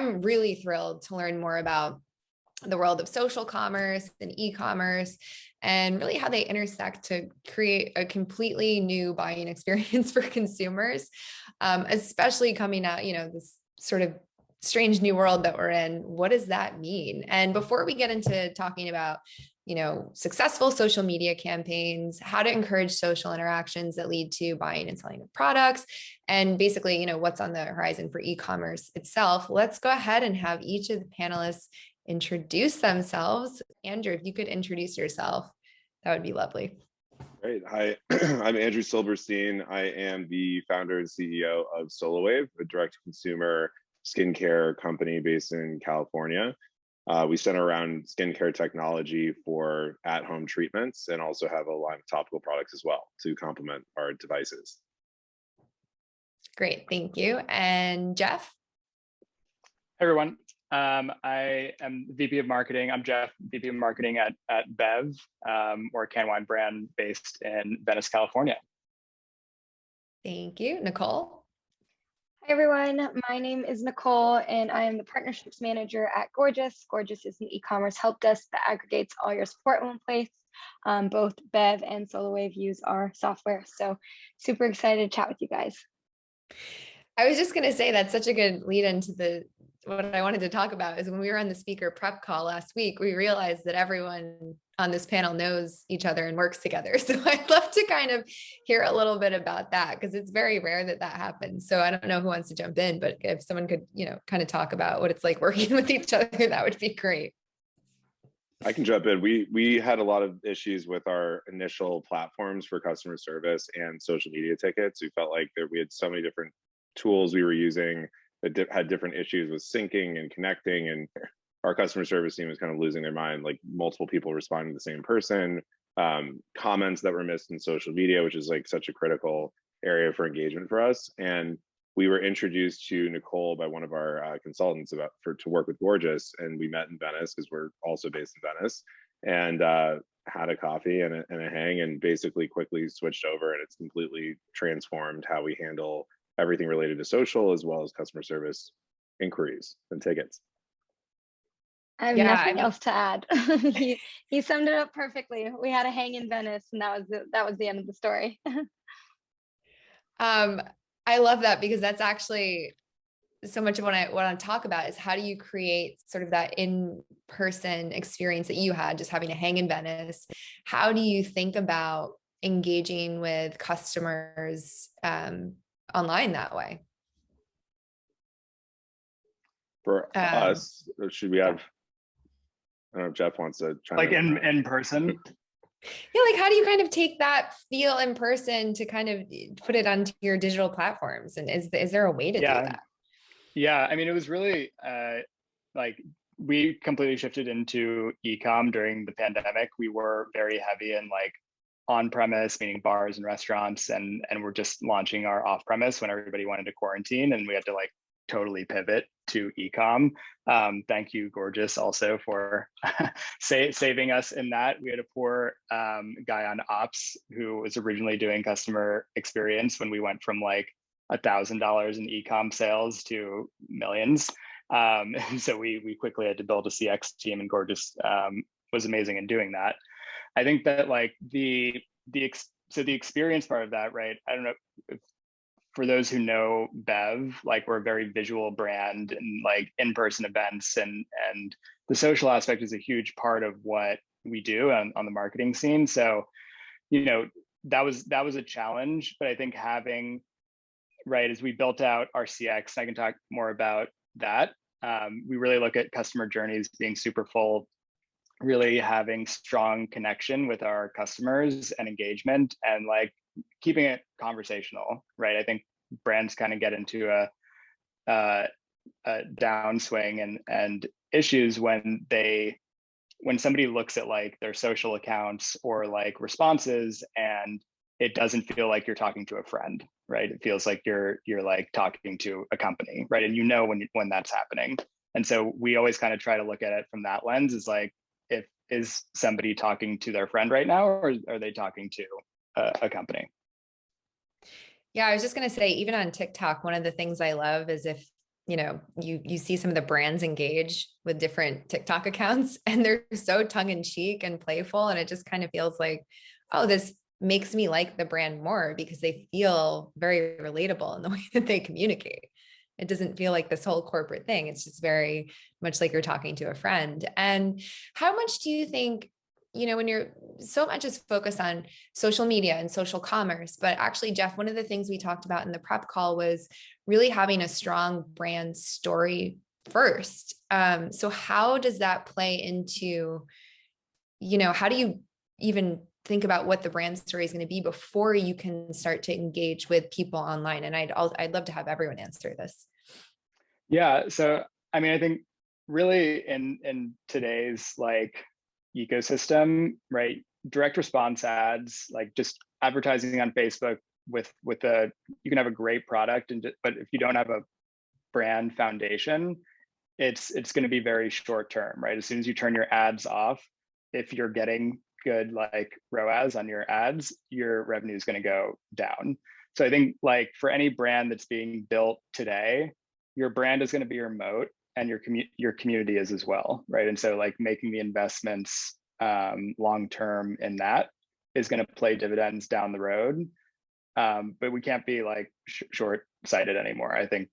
I'm really thrilled to learn more about the world of social commerce and e-commerce and really how they intersect to create a completely new buying experience for consumers, especially coming out, this sort of strange new world that we're in. What does that mean? And before we get into talking about, successful social media campaigns, how to encourage social interactions that lead to buying and selling of products, and basically, what's on the horizon for e-commerce itself, let's go ahead and have each of the panelists introduce themselves. Andrew, if you could introduce yourself, that would be lovely. Great. Hi, I'm Andrew Silberstein. I am the founder and CEO of SoloWave, a direct-to-consumer skincare company based in California. We center around skincare technology for at-home treatments and also have a line of topical products as well to complement our devices. Great, thank you. And Jeff? Hey, everyone. I am VP of Marketing. I'm Jeff, VP of Marketing at Bev, or a can wine brand based in Venice, California. Thank you. Nicole? Hi, everyone. My name is Nicole, and I am the Partnerships Manager at Gorgeous. Gorgeous is an e-commerce help desk that aggregates all your support in one place. Both Bev and SoloWave use our software, so super excited to chat with you guys. I was just going to say that's such a good lead into what I wanted to talk about is when we were on the speaker prep call last week, we realized that everyone on this panel knows each other and works together. So I'd love to kind of hear a little bit about that because it's very rare that happens. So I don't know who wants to jump in, but if someone could, kind of talk about what it's like working with each other, that would be great. I can jump in. We had a lot of issues with our initial platforms for customer service and social media tickets. We felt like we had so many different tools we were using that had different issues with syncing and connecting, and our customer service team was kind of losing their mind, like multiple people responding to the same person, comments that were missed in social media, which is like such a critical area for engagement for us. And we were introduced to Nicole by one of our consultants to work with Gorgeous, and we met in Venice because we're also based in Venice, and had a coffee and a hang, and basically quickly switched over, and it's completely transformed how we handle everything related to social as well as customer service inquiries and tickets. I have nothing else to add. he summed it up perfectly. We had a hang in Venice, and that was the end of the story. I love that because that's actually so much of what I want to talk about is how do you create sort of that in-person experience that you had just having a hang in Venice? How do you think about engaging with customers online that way? For us, should we have, I don't know if Jeff wants to chime in. Like in person? Yeah, like how do you kind of take that feel in person to kind of put it onto your digital platforms? And is there a way to do that? Yeah, I mean, it was really like we completely shifted into e-com during the pandemic. We were very heavy in like on-premise, meaning bars and restaurants, and we're just launching our off-premise when everybody wanted to quarantine, and we had to like totally pivot to e-com. Thank you, Gorgeous, also for saving us in that. We had a poor guy on ops who was originally doing customer experience when we went from like $1,000 in e-com sales to millions. So we quickly had to build a CX team, and Gorgeous was amazing in doing that. I think that like the experience part of that, right? I don't know if, for those who know Bev, like we're a very visual brand and like in-person events, and the social aspect is a huge part of what we do on the marketing scene. So, that was a challenge, but I think having, right, as we built out our CX, I can talk more about that. We really look at customer journeys being super full, really having strong connection with our customers and engagement, and like keeping it conversational, right? I think brands kind of get into a downswing and issues when somebody looks at like their social accounts or like responses, and it doesn't feel like you're talking to a friend, right? It feels like you're like talking to a company, right? And when that's happening. And so we always kind of try to look at it from that lens, is like, is somebody talking to their friend right now, or are they talking to a company? Yeah, I was just going to say, even on TikTok, one of the things I love is if you see some of the brands engage with different TikTok accounts and they're so tongue in cheek and playful. And it just kind of feels like, oh, this makes me like the brand more because they feel very relatable in the way that they communicate. It doesn't feel like this whole corporate thing. It's just very much like you're talking to a friend. And how much do you think, when you're so much is focused on social media and social commerce, but actually, Jeff, one of the things we talked about in the prep call was really having a strong brand story first. So how does that play into, how do you even think about what the brand story is going to be before you can start to engage with people online? And I'd love to have everyone answer this. Yeah. So, I mean, I think really in today's ecosystem, right? Direct response ads, like just advertising on Facebook with you can have a great product, but if you don't have a brand foundation, it's going to be very short term, right? As soon as you turn your ads off, if you're getting good ROAS on your ads, your revenue is going to go down. So I think for any brand that's being built today, your brand is going to be your moat, and your community is as well, right? And so making the investments long term in that is going to play dividends down the road. But we can't be short sighted anymore. I think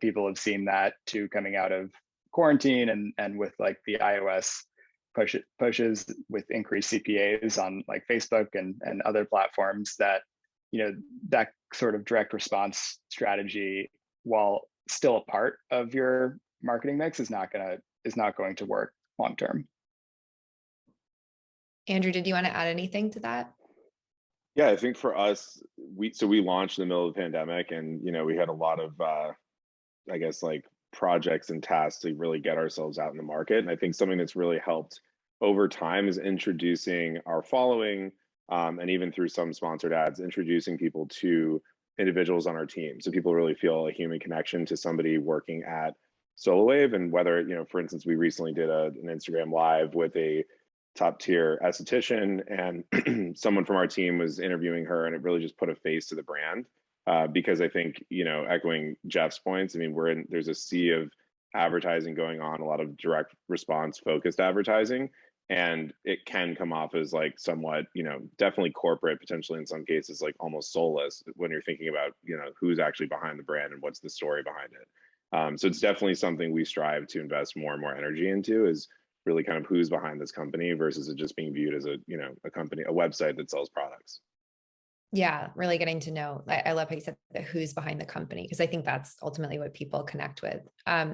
people have seen that too coming out of quarantine and with the iOS pushes with increased CPAs on Facebook and other platforms, that that sort of direct response strategy, while still a part of your marketing mix, is not going to work long term. Andrew, did you want to add anything to that? Yeah, I think for us, we launched in the middle of the pandemic, and we had a lot of I guess projects and tasks to really get ourselves out in the market. And I think something that's really helped over time is introducing our following, and even through some sponsored ads, introducing people to individuals on our team, so people really feel a human connection to somebody working at SoloWave. And whether for instance, we recently did an Instagram live with a top tier esthetician, and someone from our team was interviewing her, and it really just put a face to the brand. Because I think, echoing Jeff's points, I mean, there's a sea of advertising going on, a lot of direct response focused advertising, and it can come off as somewhat, definitely corporate, potentially in some cases, almost soulless when you're thinking about, who's actually behind the brand and what's the story behind it. So it's definitely something we strive to invest more and more energy into, is really kind of who's behind this company versus it just being viewed as a company, a website that sells products. Yeah, really getting to know. I love how you said the who's behind the company, because I think that's ultimately what people connect with.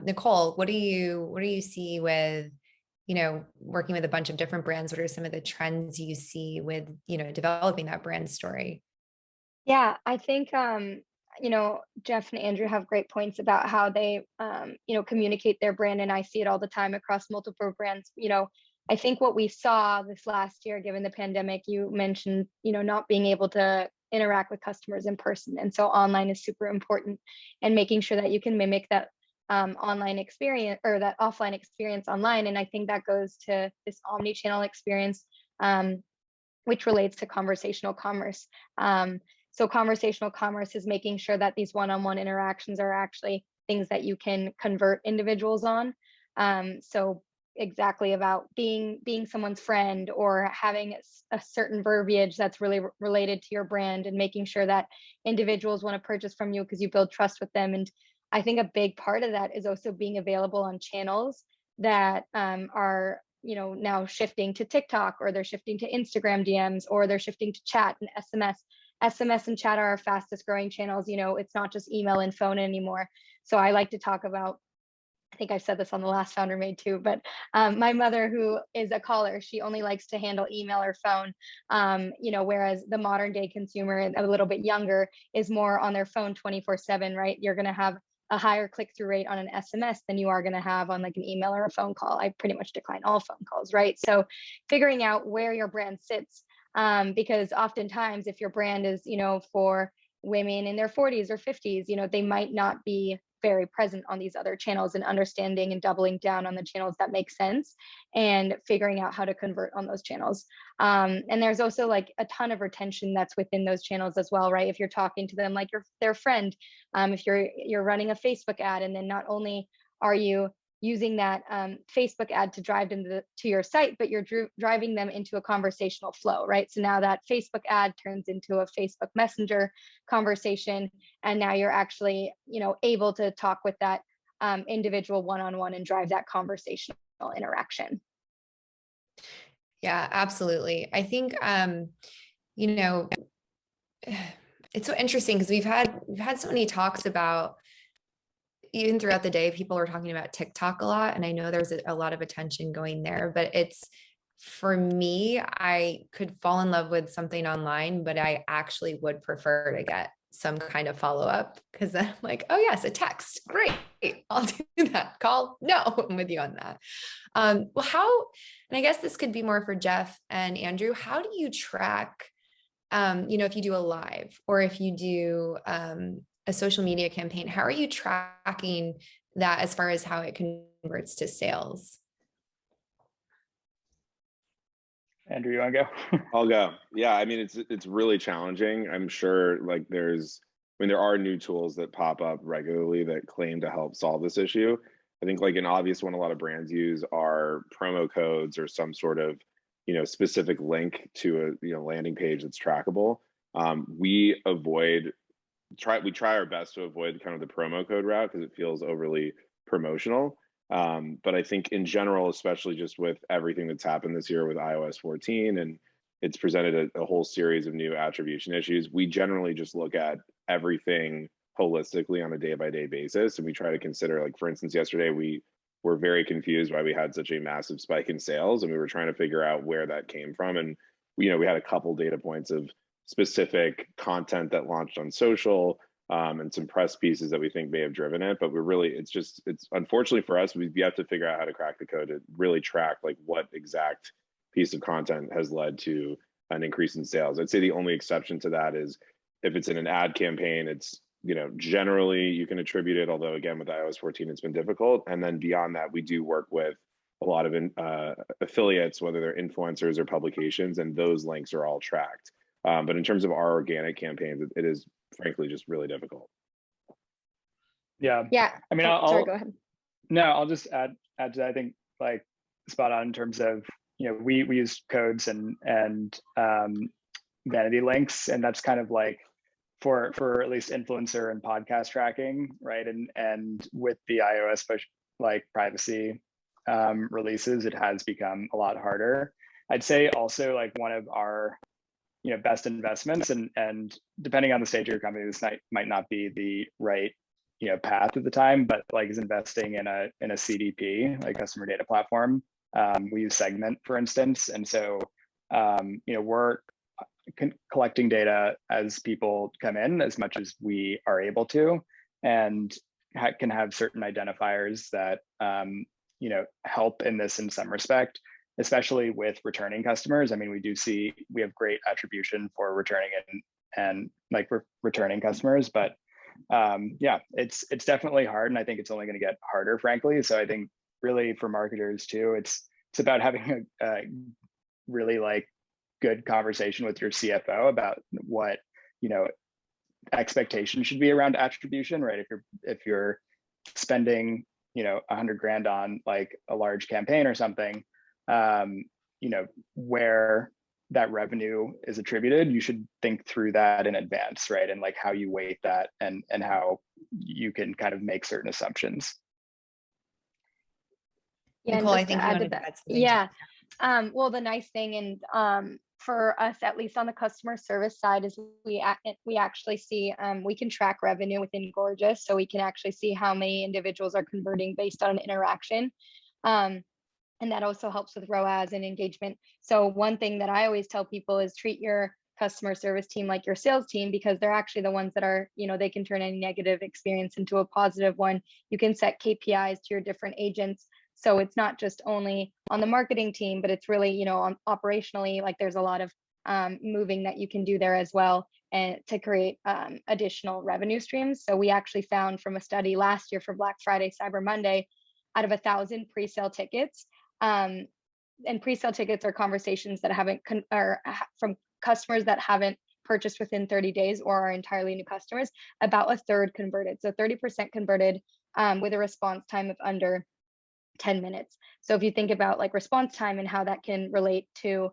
Nicole, what do you see with, working with a bunch of different brands? What are some of the trends you see with, developing that brand story? Yeah, I think Jeff and Andrew have great points about how they communicate their brand, and I see it all the time across multiple brands. I think what we saw this last year, given the pandemic, you mentioned, not being able to interact with customers in person. And so online is super important, and making sure that you can mimic that online experience, or that offline experience online. And I think that goes to this omni-channel experience, which relates to conversational commerce. So conversational commerce is making sure that these one-on-one interactions are actually things that you can convert individuals on. So exactly about being someone's friend, or having a certain verbiage that's really related to your brand, and making sure that individuals want to purchase from you because you build trust with them. And I think a big part of that is also being available on channels that are now shifting to TikTok, or they're shifting to Instagram DMs, or they're shifting to chat and SMS and chat are our fastest growing channels. It's not just email and phone anymore. So I like to talk about, I think I said this on the last Founder Made too, but my mother, who is a caller, she only likes to handle email or phone, whereas the modern day consumer, a little bit younger, is more on their phone 24/7, right? You're going to have a higher click-through rate on an SMS than you are going to have on an email or a phone call. I pretty much decline all phone calls, right? So figuring out where your brand sits, because oftentimes if your brand is, for women in their 40s or 50s, they might not be very present on these other channels and understanding and doubling down on the channels that make sense and figuring out how to convert on those channels. And there's also like a ton of retention that's within those channels as well, right? If you're talking to them like their friend, if you're running a Facebook ad, and then not only are you using that Facebook ad to drive them to your site, but you're driving them into a conversational flow, right? So now that Facebook ad turns into a Facebook Messenger conversation, and now you're actually, able to talk with that individual one-on-one and drive that conversational interaction. Yeah, absolutely. I think, it's so interesting because we've had so many talks about, even throughout the day, people are talking about TikTok a lot. And I know there's a lot of attention going there, but for me, I could fall in love with something online, but I actually would prefer to get some kind of follow-up, because then I'm like, oh yes, a text. Great. I'll do that. Call. No, I'm with you on that. And I guess this could be more for Jeff and Andrew, how do you track, if you do a live or if you do a social media campaign, how are you tracking that as far as how it converts to sales? Andrew, you want to go? I'll go. Yeah, I mean, it's really challenging. I'm sure there are new tools that pop up regularly that claim to help solve this issue. I think like an obvious one a lot of brands use are promo codes or some sort of, specific link to a, landing page that's trackable. We try our best to avoid kind of the promo code route because it feels overly promotional. But I think in general, especially just with everything that's happened this year with iOS 14, and it's presented a whole series of new attribution issues, we generally just look at everything holistically on a day-by-day basis. And we try to consider, like, for instance, yesterday, we were very confused why we had such a massive spike in sales. And we were trying to figure out where that came from. And, we had a couple data points of specific content that launched on social, and some press pieces that we think may have driven it. But it's unfortunately for us, we've yet to figure out how to crack the code to really track like what exact piece of content has led to an increase in sales. I'd say the only exception to that is if it's in an ad campaign, it's, generally you can attribute it, although again, with iOS 14, it's been difficult. And then beyond that, we do work with a lot of affiliates, whether they're influencers or publications, and those links are all tracked. But in terms of our organic campaigns, it is frankly just really difficult. Yeah. I mean, sorry, go ahead. No, I'll just add to that. I think like spot on in terms of, we use codes and vanity links, and that's kind of like for at least influencer and podcast tracking, right? And with the iOS push, like privacy releases, it has become a lot harder. I'd say also like one of our best investments, and depending on the stage of your company, this might not be the right path at the time, but like is investing in a CDP, like customer data platform. We use Segment, for instance, and so we're collecting data as people come in as much as we are able to, and can have certain identifiers that help in this in some respect, especially with returning customers. I mean, we have great attribution for returning and like returning customers, but it's definitely hard, and I think it's only going to get harder, frankly. So I think really for marketers too, it's about having a really like good conversation with your CFO about what expectations should be around attribution, right? If you're spending $100,000 on like a large campaign or something, where that revenue is attributed, you should think through that in advance, right? And like how you weight that and how you can kind of make certain assumptions. Yeah, Nicole, I think you wanted to add something. Yeah. Well, the nice thing, and for us, at least on the customer service side, is we actually see, we can track revenue within Gorgeous, so we can actually see how many individuals are converting based on an interaction. And that also helps with ROAS and engagement. So one thing that I always tell people is treat your customer service team like your sales team, because they're actually the ones that are, they can turn any negative experience into a positive one. You can set KPIs to your different agents. So it's not just only on the marketing team, but it's really, on operationally, like there's a lot of moving that you can do there as well, and to create additional revenue streams. So we actually found from a study last year for Black Friday, Cyber Monday, out of 1,000 pre-sale tickets, and pre-sale tickets are conversations that haven't from customers that haven't purchased within 30 days or are entirely new customers. About a third converted, so 30% converted with a response time of under 10 minutes. So if you think about like response time and how that can relate to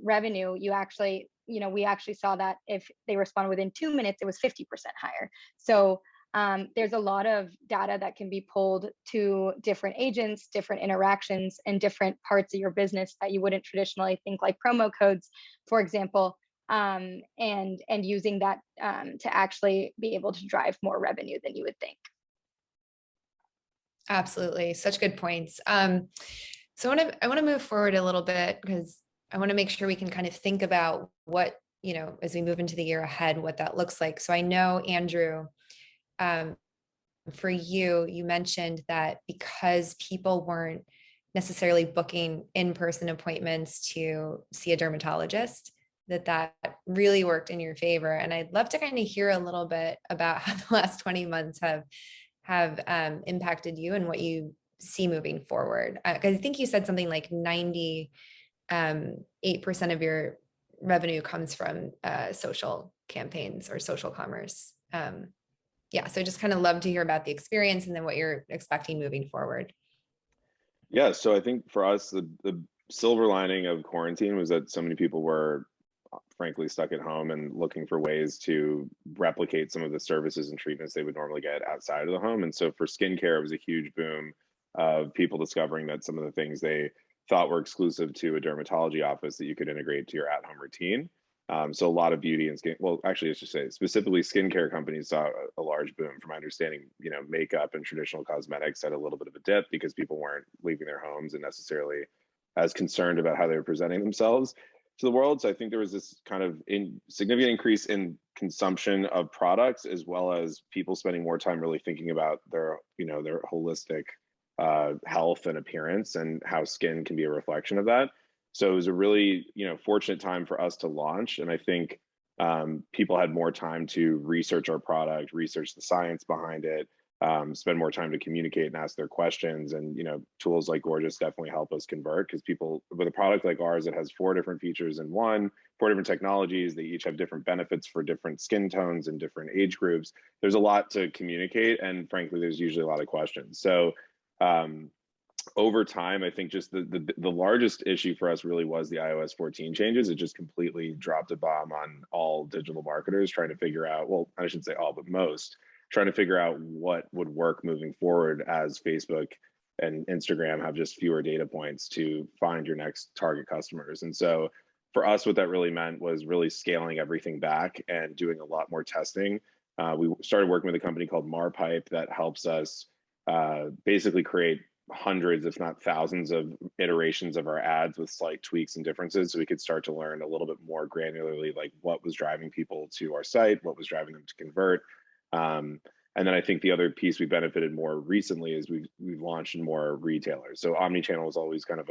revenue, we actually saw that if they respond within 2 minutes, it was 50% higher. So there's a lot of data that can be pulled to different agents, different interactions, and different parts of your business that you wouldn't traditionally think, like promo codes, for example, and using that to actually be able to drive more revenue than you would think. Absolutely. Such good points. So I want to move forward a little bit, because I want to make sure we can kind of think about what, as we move into the year ahead, what that looks like. So I know, Andrew, for you mentioned that because people weren't necessarily booking in-person appointments to see a dermatologist, that really worked in your favor. And I'd love to kind of hear a little bit about how the last 20 months have impacted you and what you see moving forward. Because I think you said something like 98% of your revenue comes from social campaigns or social commerce. Yeah, so just kind of love to hear about the experience and then what you're expecting moving forward. Yeah, so I think for us, the silver lining of quarantine was that so many people were frankly stuck at home and looking for ways to replicate some of the services and treatments they would normally get outside of the home. And so for skincare, it was a huge boom of people discovering that some of the things they thought were exclusive to a dermatology office that you could integrate to your at-home routine. So a lot of beauty and skin, well, actually, I should say specifically skincare companies saw a large boom. From my understanding, makeup and traditional cosmetics had a little bit of a dip because people weren't leaving their homes and necessarily as concerned about how they were presenting themselves to the world. So I think there was this kind of significant increase in consumption of products, as well as people spending more time really thinking about their holistic health and appearance, and how skin can be a reflection of that. So it was a really, fortunate time for us to launch. And I think people had more time to research our product, research the science behind it, spend more time to communicate and ask their questions. And, tools like Gorgeous definitely help us convert, because people with a product like ours that has 4 different features in one, 4 different technologies, they each have different benefits for different skin tones and different age groups. There's a lot to communicate. And frankly, there's usually a lot of questions. So over time, I think just the largest issue for us really was the iOS 14 changes. It just completely dropped a bomb on all digital marketers trying to figure out, well, I shouldn't say all, but most, trying to figure out what would work moving forward, as Facebook and Instagram have just fewer data points to find your next target customers. And so for us, what that really meant was really scaling everything back and doing a lot more testing. We started working with a company called Marpipe that helps us basically create hundreds, if not thousands, of iterations of our ads with slight tweaks and differences, so we could start to learn a little bit more granularly, like what was driving people to our site, what was driving them to convert. And then I think the other piece we benefited more recently is we've launched in more retailers. So omnichannel is always kind of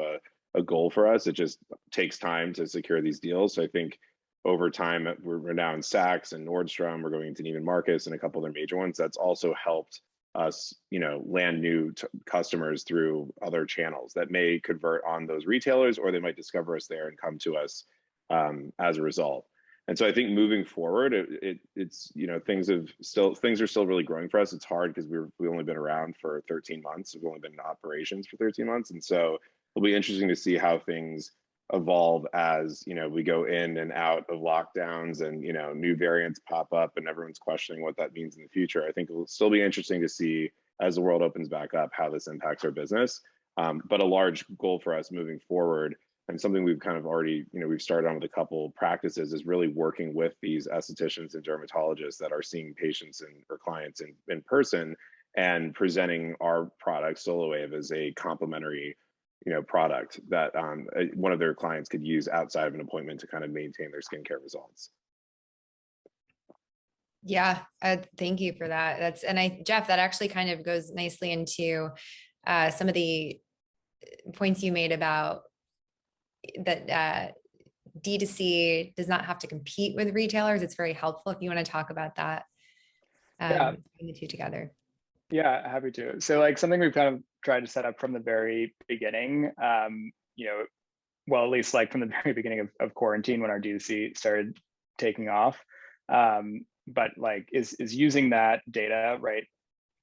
a goal for us. It just takes time to secure these deals. So I think over time, we're now in Saks and Nordstrom, we're going into Neiman Marcus and a couple other major ones. That's also helped us, land new customers through other channels that may convert on those retailers, or they might discover us there and come to us as a result. And so I think moving forward, it's things are still really growing for us. It's hard because we've only been around for 13 months. We've only been in operations for 13 months, and so it'll be interesting to see how things evolve as we go in and out of lockdowns, and new variants pop up and everyone's questioning what that means in the future. I think it will still be interesting to see, as the world opens back up, how this impacts our business. But a large goal for us moving forward, and something we've kind of already we've started on with a couple practices, is really working with these estheticians and dermatologists that are seeing patients or clients in person, and presenting our product SoloWave as a complementary product that one of their clients could use outside of an appointment to kind of maintain their skincare results. Yeah, thank you for that. Jeff, that actually kind of goes nicely into some of the points you made about that D2C does not have to compete with retailers. It's very helpful if you want to talk about that, Yeah. putting the two together. Yeah, happy to. So like something we've kind of tried to set up from the very beginning, well, at least like from the very beginning of quarantine when our D2C started taking off, but like is using that data, right?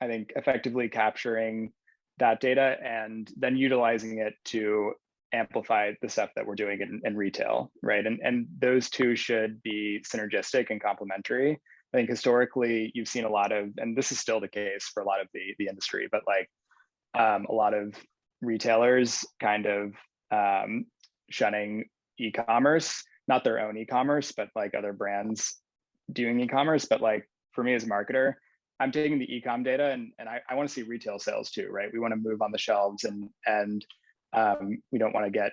I think effectively capturing that data and then utilizing it to amplify the stuff that we're doing in retail, right? And those two should be synergistic and complementary. I think historically you've seen a lot of, and this is still the case for a lot of the industry, but like a lot of retailers kind of shunning e-commerce, not their own e-commerce, but like other brands doing e-commerce. But like for me as a marketer, I'm taking the e-com data and I want to see retail sales too, right? We want to move on the shelves and we don't want to get,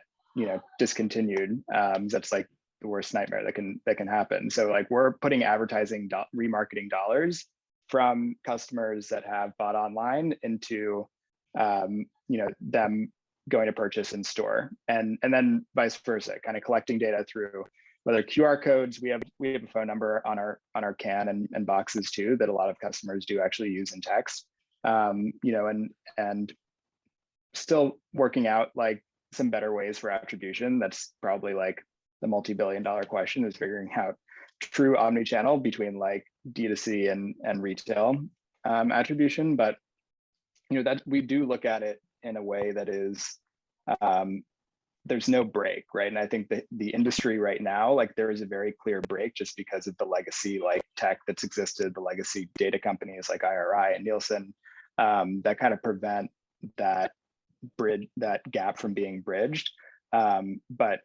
discontinued. That's like the worst nightmare that can happen. So like we're putting advertising remarketing dollars from customers that have bought online into them going to purchase in store, and then vice versa, kind of collecting data through whether QR codes. We have a phone number on our can and boxes too that a lot of customers do actually use in text. And still working out like some better ways for attribution. That's probably like the multi-billion-dollar question, is figuring out true omni-channel between like D2C and retail attribution. But that we do look at it in a way that is there's no break, right? And I think that the industry right now, like there is a very clear break just because of the legacy like tech that's existed, the legacy data companies like IRI and Nielsen that kind of prevent that gap from being bridged. But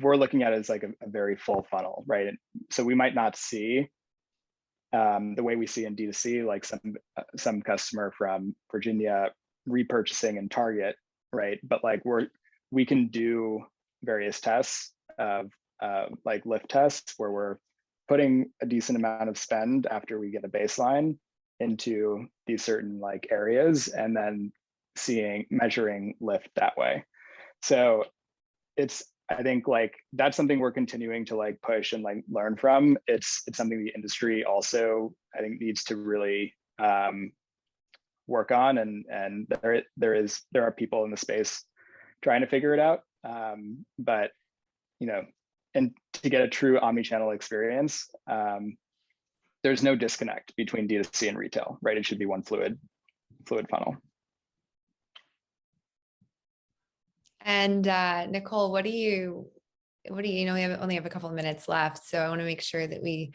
we're looking at it as like a very full funnel, right? And so we might not see the way we see in D2C, like some customer from Virginia repurchasing in Target, right? But like we can do various tests of like lift tests where we're putting a decent amount of spend after we get a baseline into these certain like areas and then measuring lift that way. So I think like that's something we're continuing to like push and like learn from. It's something the industry also I think needs to really work on, and there are people in the space trying to figure it out. But and to get a true omni-channel experience, there's no disconnect between D2C and retail, right? It should be one fluid funnel. And Nicole, what do you we only have a couple of minutes left, so I want to make sure that we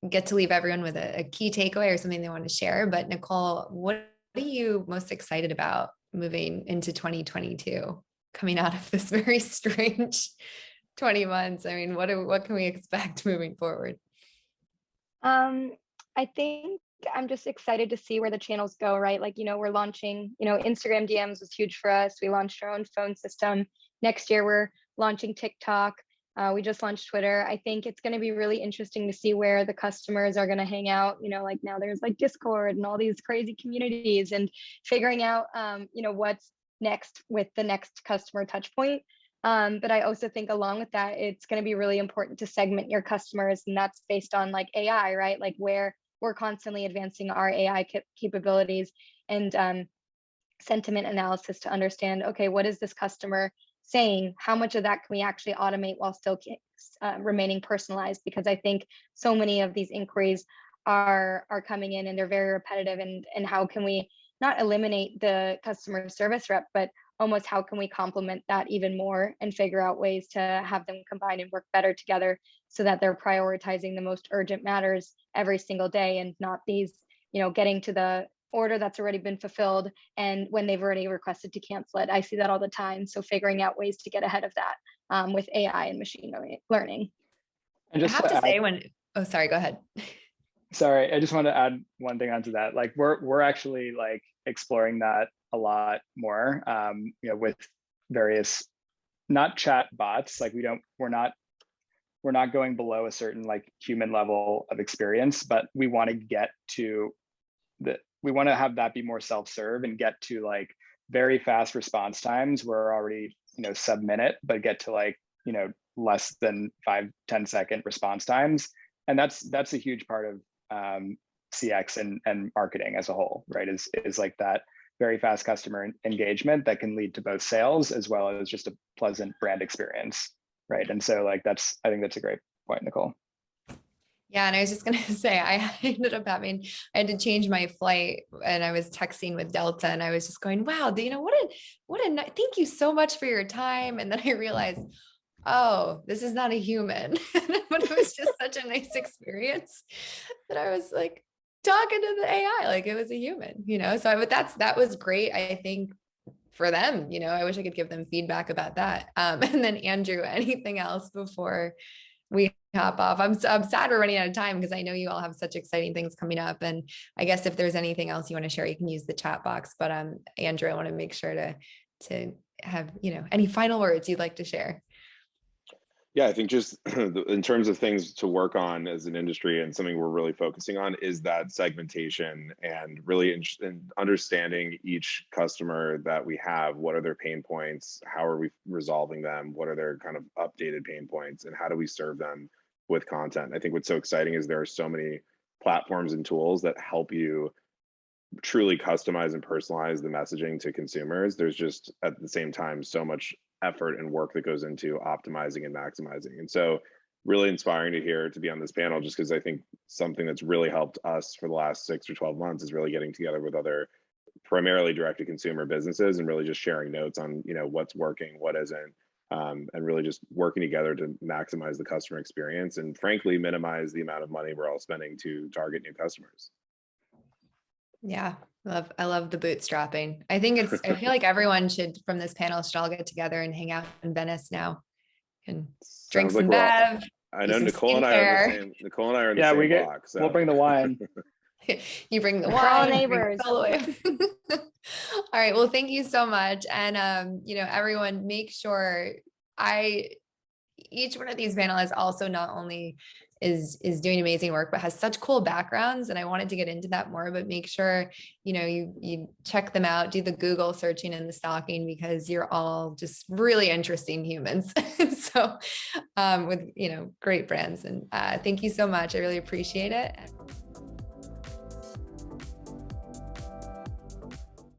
get to leave everyone with a key takeaway or something they want to share. But Nicole, what are you most excited about moving into 2022, coming out of this very strange 20 months? I mean, what can we expect moving forward? I think I'm just excited to see where the channels go, right? Like, we're launching, Instagram DMs was huge for us. We launched our own phone system. Next year, we're launching TikTok. We just launched Twitter. I think it's going to be really interesting to see where the customers are going to hang out. Like now there's like Discord and all these crazy communities, and figuring out, what's next with the next customer touch point. But I also think along with that, it's going to be really important to segment your customers. And that's based on like AI, right? Like where we're constantly advancing our AI capabilities and sentiment analysis to understand, okay, what is this customer saying? How much of that can we actually automate while still remaining personalized? Because I think so many of these inquiries are coming in and they're very repetitive, and how can we not eliminate the customer service rep, but almost how can we complement that even more and figure out ways to have them combine and work better together so that they're prioritizing the most urgent matters every single day, and not these, getting to the order that's already been fulfilled and when they've already requested to cancel it. I see that all the time. So figuring out ways to get ahead of that with AI and machine learning. And just I have to say oh, sorry, go ahead. Sorry, I just want to add one thing onto that. Like we're actually like exploring that a lot more, with various, not chat bots. Like we're not going below a certain like human level of experience, but we want to get to we want to have that be more self-serve and get to like very fast response times. We're already, sub-minute, but get to like, less than 5-10 second response times. And that's a huge part of CX and marketing as a whole, right? Is like that very fast customer engagement that can lead to both sales as well as just a pleasant brand experience, right? And so like I think that's a great point, Nicole. Yeah, and I was just gonna say, I ended up I had to change my flight, and I was texting with Delta, and I was just going, "Wow, you know thank you so much for your time." And then I realized, oh, this is not a human, but it was just such a nice experience that I was like talking to the AI like it was a human, So that was great. I think for them, I wish I could give them feedback about that. And then Andrew, anything else before we hop off? I'm sad we're running out of time because I know you all have such exciting things coming up. And I guess if there's anything else you want to share, you can use the chat box. But Andrew, I want to make sure to have, any final words you'd like to share. Yeah, I think just in terms of things to work on as an industry, and something we're really focusing on is that segmentation, and really in understanding each customer that we have. What are their pain points? How are we resolving them? What are their kind of updated pain points, and how do we serve them with content? I think what's so exciting is there are so many platforms and tools that help you truly customize and personalize the messaging to consumers. There's just at the same time so much effort and work that goes into optimizing and maximizing. And so really inspiring to be on this panel, just because I think something that's really helped us for the last 6 or 12 months is really getting together with other primarily direct to consumer businesses and really just sharing notes on what's working, what isn't, and really just working together to maximize the customer experience and frankly minimize the amount of money we're all spending to target new customers. Yeah, I love the bootstrapping. I feel like everyone from this panel should all get together and hang out in Venice now and drink some Bev. I know Nicole and I are in the same block. So. We'll bring the wine. You bring the wine. We're all neighbors. All right. Well, thank you so much. And, everyone make sure each one of these panelists also not only is doing amazing work, but has such cool backgrounds. And I wanted to get into that more, but make sure, you check them out, do the Google searching and the stalking, because you're all just really interesting humans. So, with, great brands. And thank you so much. I really appreciate it.